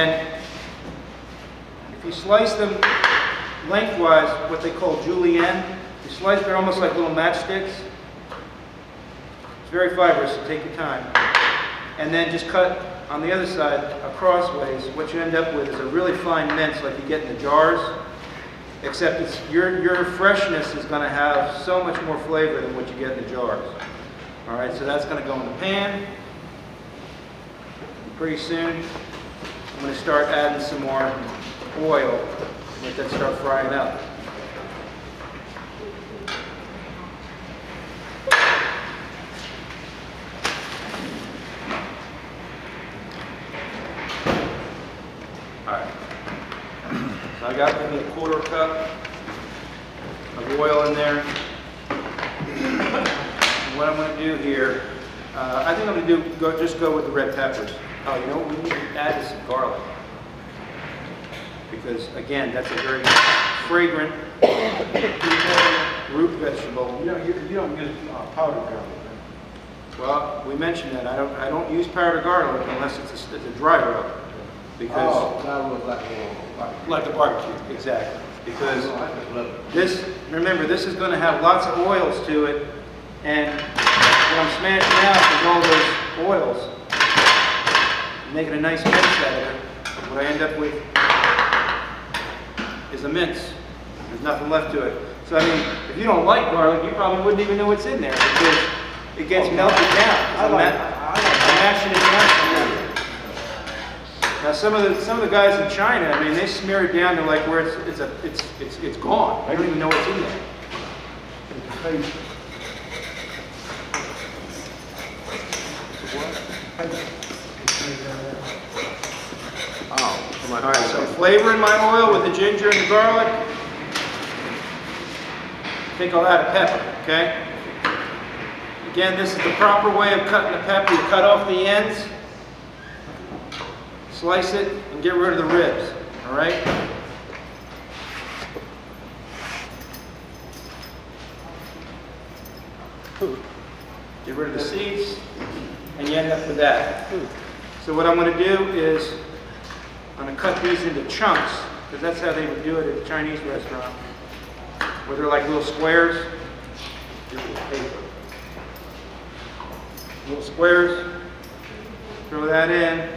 And if you slice them lengthwise, what they call julienne, you slice, they're almost like little matchsticks. It's very fibrous, so take your time. And then just cut on the other side crossways. What you end up with is a really fine mince like you get in the jars, except it's, your freshness is going to have so much more flavor than what you get in the jars. All right, so that's going to go in the pan. Pretty soon, I'm going to start adding some more oil. Let that start frying up. Alright, so I got maybe a quarter cup of oil in there. And what I'm going to do here, I think I'm going to just go with the red peppers. Oh, you know what we need to add is some garlic. Because again, that's a very fragrant root vegetable. You don't use powdered garlic. Well, we mentioned that. I don't use powdered garlic unless it's a dry rub. Because like the barbecue, exactly. Because this, remember, this is going to have lots of oils to it, and what I'm smashing out is all those oils, making a nice mince out of it. What I end up with is a mince. There's nothing left to it. So I mean, if you don't like garlic, you probably wouldn't even know what's in there because it gets melted down. I'm mashing it down. Now some of the guys in China, I mean, they smear it down to like where it's gone. I don't even know what's in there. Oh, all right. So I'm flavoring my oil with the ginger and the garlic. I think I'll add a pepper. Okay. Again, this is the proper way of cutting the pepper. You cut off the ends. Slice it and get rid of the ribs, all right? Get rid of the seeds, and you end up with that. So what I'm going to do is I'm going to cut these into chunks, because that's how they would do it at a Chinese restaurant, where they're like little squares. Little squares. Throw that in.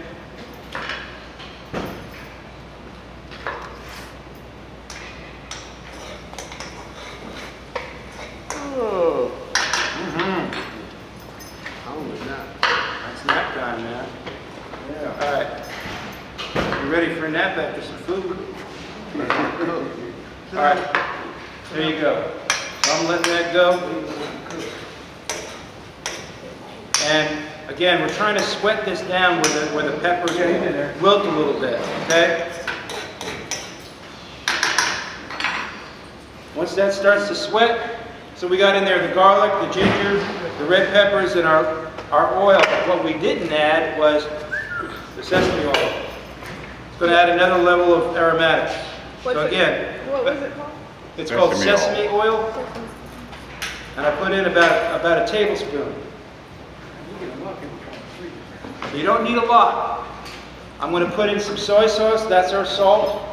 That's nap time, man. Yeah. All right. You ready for a nap after some food? All right. There you go. So I'm letting that go. And again, we're trying to sweat this down where the peppers wilt a little bit. Okay. Once that starts to sweat, so we got in there the garlic, the ginger, the red peppers, and our oil. What we didn't add was the sesame oil. It's going to add another level of aromatics. So again, what was it called? It's called sesame oil, and I put in about a tablespoon. You don't need a lot. I'm going to put in some soy sauce. That's our salt.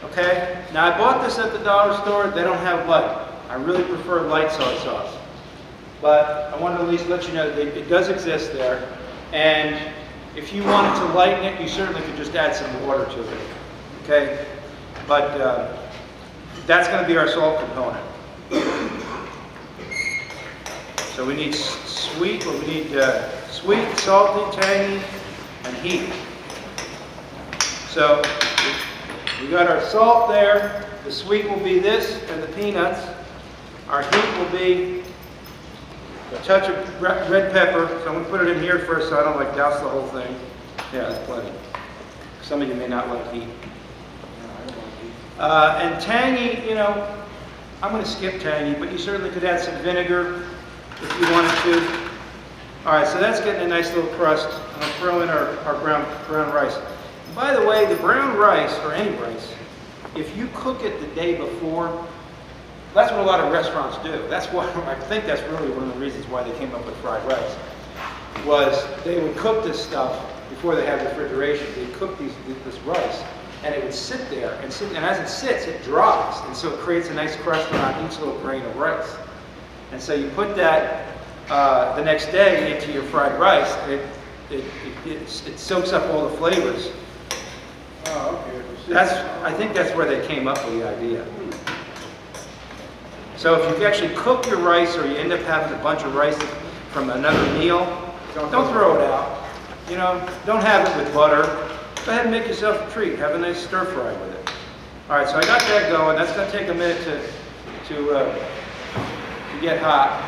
Okay. Now I bought this at the dollar store. They don't have light. I really prefer light soy sauce. But I want to at least let you know that it does exist there. And if you wanted to lighten it, you certainly could just add some water to it. Okay? But that's going to be our salt component. So we need sweet, sweet, salty, tangy, and heat. So we got our salt there. The sweet will be this and the peanuts. Our heat will be a touch of red pepper. So I'm going to put it in here first so I don't like douse the whole thing. Yeah, that's plenty. Some of you may not like heat. And tangy, you know, I'm going to skip tangy, but you certainly could add some vinegar if you wanted to. All right, so that's getting a nice little crust. I'll throw in our brown rice. By the way, the brown rice, or any rice, if you cook it the day before, that's what a lot of restaurants do. That's why I think that's really one of the reasons why they came up with fried rice, was they would cook this stuff before they had refrigeration, they'd cook this rice, and it would sit there, and as it sits, it dries, and so it creates a nice crust on each little grain of rice. And so you put that the next day into your fried rice, and it soaks up all the flavors. Oh, okay. I think that's where they came up with the idea. So if you actually cook your rice, or you end up having a bunch of rice from another meal, don't throw it out. You know, don't have it with butter. Go ahead and make yourself a treat. Have a nice stir fry with it. All right, so I got that going. That's going to take a minute to get hot.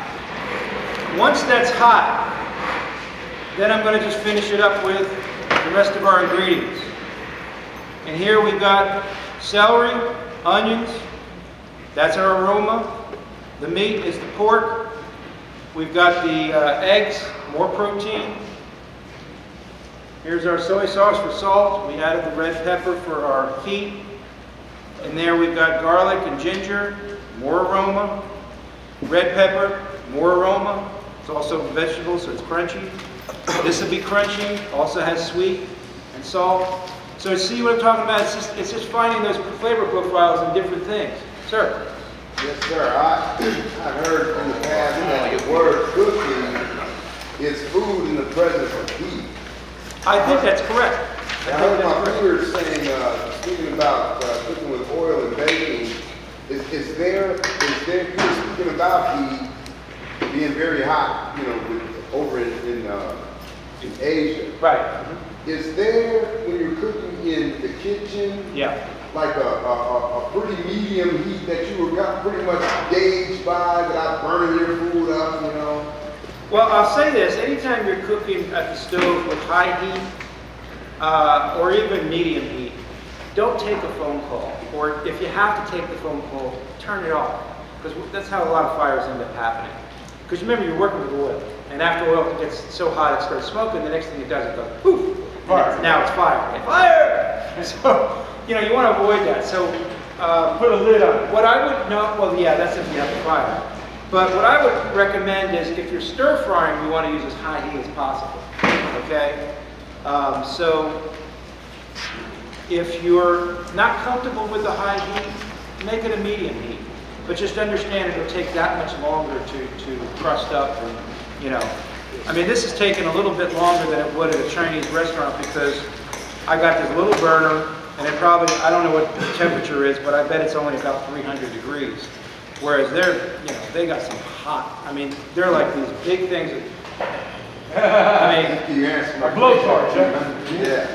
Once that's hot, then I'm going to just finish it up with the rest of our ingredients. And here we've got celery, onions. That's our aroma. The meat is the pork. We've got the eggs, more protein. Here's our soy sauce for salt. We added the red pepper for our heat. And there we've got garlic and ginger, more aroma. Red pepper, more aroma. It's also vegetable, so it's crunchy. This will be crunchy, also has sweet and salt. So see what I'm talking about? It's just finding those flavor profiles in different things. Sir? Yes, sir. I heard in the past that the word cooking is food in the presence of heat. I think that's correct. I heard my peers saying, speaking about cooking with oil and baking, is there, you were speaking about heat being very hot, you know, over in Asia. Right. Is there, when you're cooking in the kitchen, Yeah. like a pretty medium heat that you were got pretty much gauged by without burning your food up, you know? Well, I'll say this. Anytime you're cooking at the stove with high heat, or even medium heat, don't take a phone call. Or if you have to take the phone call, turn it off. Because that's how a lot of fires end up happening. Because remember, you're working with oil. And after oil gets so hot it starts smoking, the next thing it does, it goes poof. Fire. Now it's fire. Fire! So, you know, you want to avoid that. So, Put a lid on it. what I would not, well, yeah, that's if you have a fire. But what I would recommend is if you're stir frying, you want to use as high heat as possible. Okay? So, if you're not comfortable with the high heat, make it a medium heat. But just understand it'll take that much longer to crust up and, you know. I mean, this is taking a little bit longer than it would at a Chinese restaurant because I got this little burner and it probably, I don't know what the temperature is, but I bet it's only about 300 degrees. Whereas they're, you know, they got some hot, I mean, they're like these big things that, I mean, You answered my A blowtorch, huh? Yeah.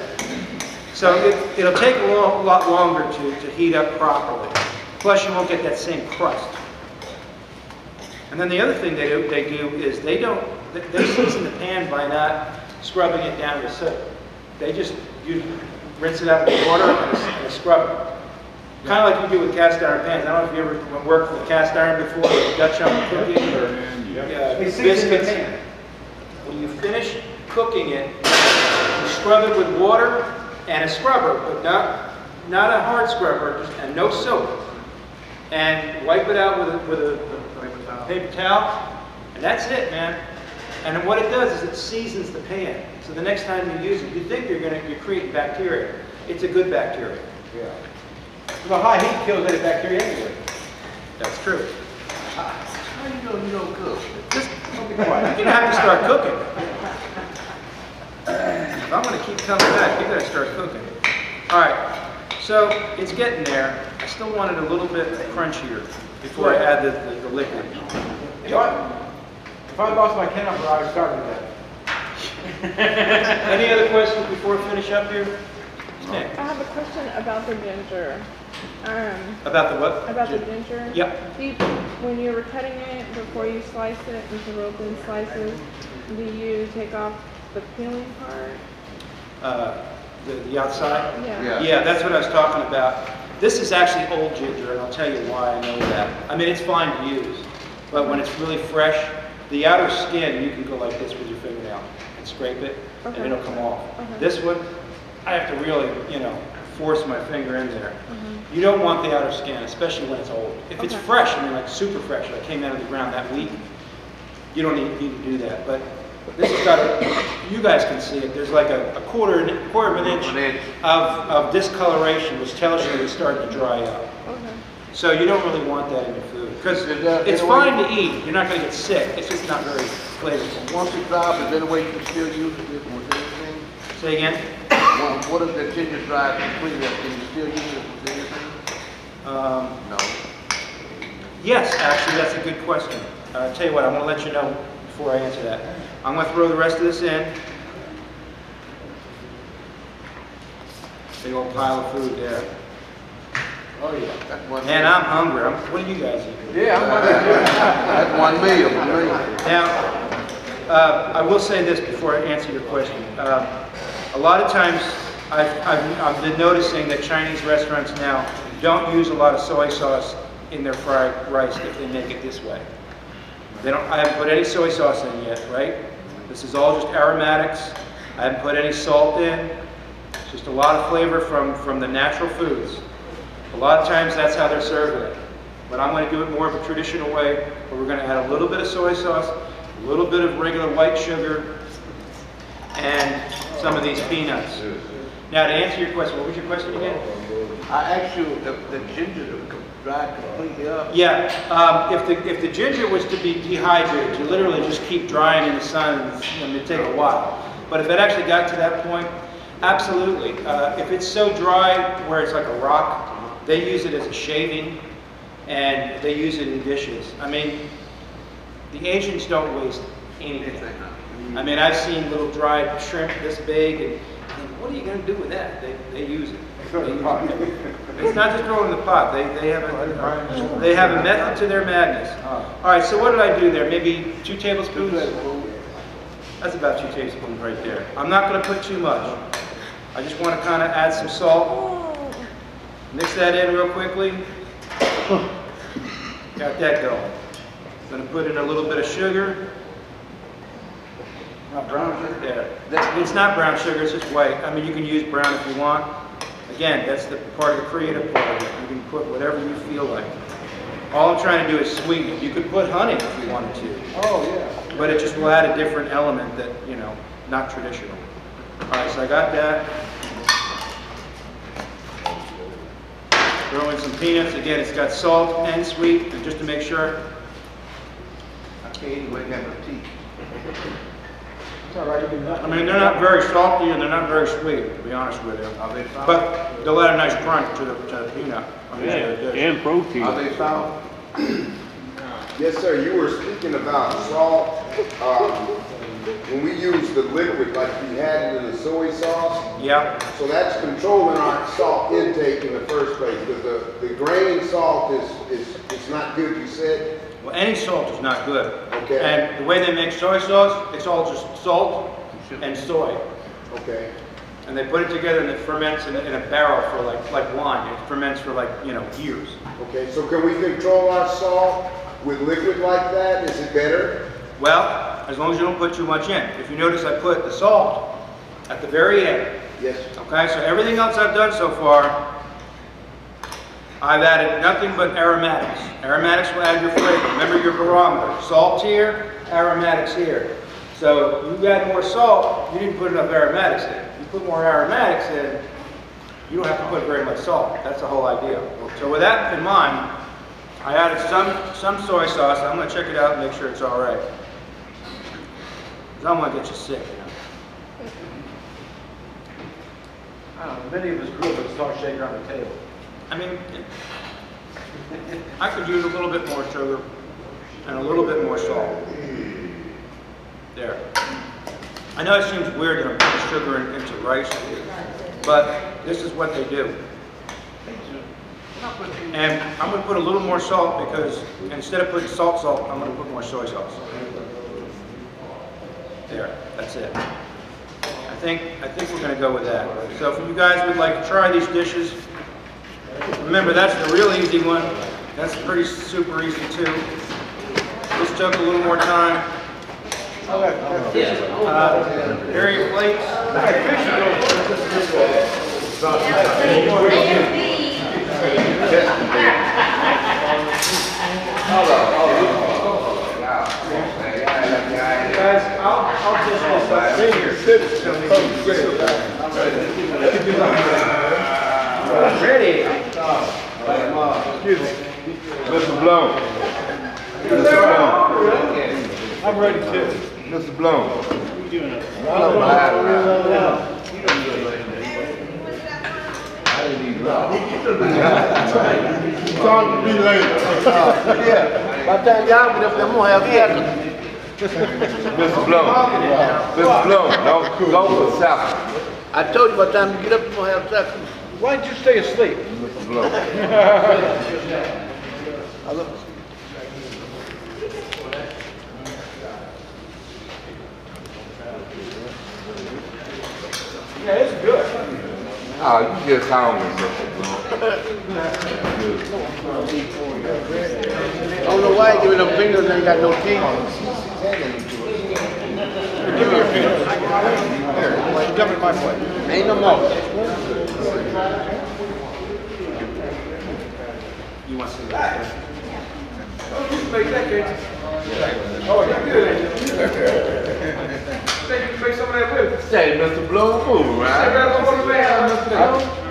so it'll take a lot longer to heat up properly. Plus you won't get that same crust. And then the other thing they do is they season the pan by not scrubbing it down with soap. They just rinse it out with water and a scrubber. Kind of like you do with cast iron pans. I don't know if you ever worked with cast iron before, or Dutch oven cooking, or They season the biscuits. pan. When you finish cooking it, you scrub it with water and a scrubber, but not a hard scrubber, and no soap. And wipe it out with a paper towel, and that's it, man. And what it does is it seasons the pan. So the next time you use it, you think you're creating bacteria. It's a good bacteria. Yeah. The high heat kills any bacteria anyway. That's true. How you know you don't cook? Just be quiet. You're gonna have to start cooking. If I'm gonna keep coming back, you gotta start cooking. All right. So it's getting there. I still want it a little bit crunchier before I add the liquid. If I lost my camera, I would start with that. Any other questions before we finish up here? Nick, I have a question about the ginger. about the what? About the ginger. Yep. When you were cutting it, before you slice it into real thin slices, do you take off the peeling part? The outside? Yeah. Yeah, that's what I was talking about. This is actually old ginger, and I'll tell you why I know that. I mean, it's fine to use, but when it's really fresh, the outer skin, you can go like this with your fingernail and scrape it, and Okay. it'll come off. Okay. This one, I have to really, force my finger in there. Mhm. You don't want the outer skin, especially when it's old. If it's Okay. fresh, I mean like super fresh, like came out of the ground that week, you don't need to do that. But this has got a, you guys can see it, there's like a quarter of an inch of discoloration, which tells you it's starting to dry up. Okay. So you don't really want that in your food, because Is that- it's in a way- fine to eat, you're not gonna get sick, it's just not very flavorful. Once it's dry, is there any way you can still use it with anything? Say again? What if the ginger dries completely up? Can you still use it with anything? No. Yes, actually, that's a good question. I'll tell you what, I'm gonna let you know before I answer that. I'm gonna throw the rest of this in. Big old pile of food there. Oh, yeah, that's one. Man, I'm hungry. What do you guys eat? Yeah, I'm wondering. That's 1 meal for me. Now, I will say this before I answer your question. A lot of times, I've been noticing that Chinese restaurants now don't use a lot of soy sauce in their fried rice if they make it this way. I haven't put any soy sauce in yet, right? This is all just aromatics. I haven't put any salt in. It's just a lot of flavor from the natural foods. A lot of times that's how they're serving it. But I'm going to do it more of a traditional way, where we're going to add a little bit of soy sauce, a little bit of regular white sugar, and some of these peanuts. Now, to answer your question, what was your question again? I asked you if the ginger could dry completely up. Yeah, if the ginger was to be dehydrated, you literally just keep drying in the sun, and it'd take a while. But if it actually got to that point, absolutely. If it's so dry where it's like a rock, they use it as a shaving, and they use it in dishes. I mean, the Asians don't waste anything. I mean, I've seen little dried shrimp this big, and what are you going to do with that? They use it. They use it. It's not just throw it in the pot. They have a method to their madness. All right, so what did I do there? Maybe 2 tablespoons? That's about 2 tablespoons right there. I'm not going to put too much. I just want to kind of add some salt. Mix that in real quickly. Got that going. Going to put in a little bit of sugar. Not brown sugar? Yeah. It's not brown sugar, it's just white. I mean, you can use brown if you want. Again, that's the part of the creative part of it. You can put whatever you feel like. All I'm trying to do is sweeten it. You could put honey if you wanted to, Oh, yeah. but it just will add a different element that, you know, not traditional. All right, so I got that. Throw in some peanuts. Again, it's got salt and sweet, and just to make sure. I can't eat with that tea. It's all right, you can I mean, they're not very salty and they're not very sweet, to be honest with you. Are they sour? But they'll add a nice crunch to the peanut. I mean, to the dish. And protein. Are they sour? Yes, sir, you were speaking about salt. When we use the liquid, like we had it in the soy sauce, Yeah, so that's controlling our salt intake in the first place, because the grain salt is not good, you said? well, any salt is not good. Okay. And the way they make soy sauce, it's all just salt and soy. Okay. And they put it together and it ferments in a barrel for like wine. It ferments for like, you know, years. Okay, so can we control our salt with liquid like that? Is it better? Well, as long as you don't put too much in. If you notice, I put the salt at the very end. Yes. Okay, so everything else I've done so far, I've added nothing but aromatics. Aromatics will add your flavor. Remember your barometer. Salt here, aromatics here. So you add more salt, you didn't put enough aromatics in. You put more aromatics in, you don't have to put very much salt. That's the whole idea. So with that in mind, I added some soy sauce. I'm going to check it out and make sure it's all right. Because I don't want to get you sick, you know. I don't know, many of us grew up with a salt shaker on the table. I mean, I could use a little bit more sugar and a little bit more salt. There. I know it seems weird that I'm putting sugar into rice, but this is what they do. And I'm going to put a little more salt because instead of putting salt, I'm going to put more soy sauce. There, that's it. I think we're going to go with that. So if you guys would like to try these dishes, remember that's the real easy one. That's pretty super easy too. This took a little more time. Here are your plates. Guys, I'll Senior citizen. Ready? Excuse me. Mr. Blow. Mr. Blow. I'm ready too. Mr. Blow. Talk to me later. Yeah, by the time y'all get up there, I'm gonna have seconds. Mr. Blow. Mr. Blow, don't go for south. I told you by the time you get up, you're gonna have seconds. Why don't you stay asleep? Mr. Blow. Yeah, it's good. Oh, you just hungry, Mr. Blow. I don't know why you giving them fingers and ain't got no teeth. Give me your fingers. Here, dump it my plate. Ain't no more. You want to see that? Make that cake. Oh, you're good, ain't you? Think you can make some of that with? Say, Mr. Blow, move, I right? gotta go to the man.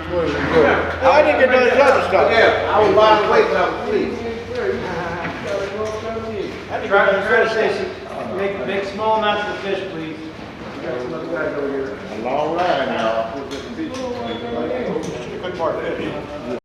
I didn't get done with other stuff. Yeah, I was wide awake when I was asleep. Try to say, make small amounts of fish, please. We got some other guys over here. A long line now. Good part of it.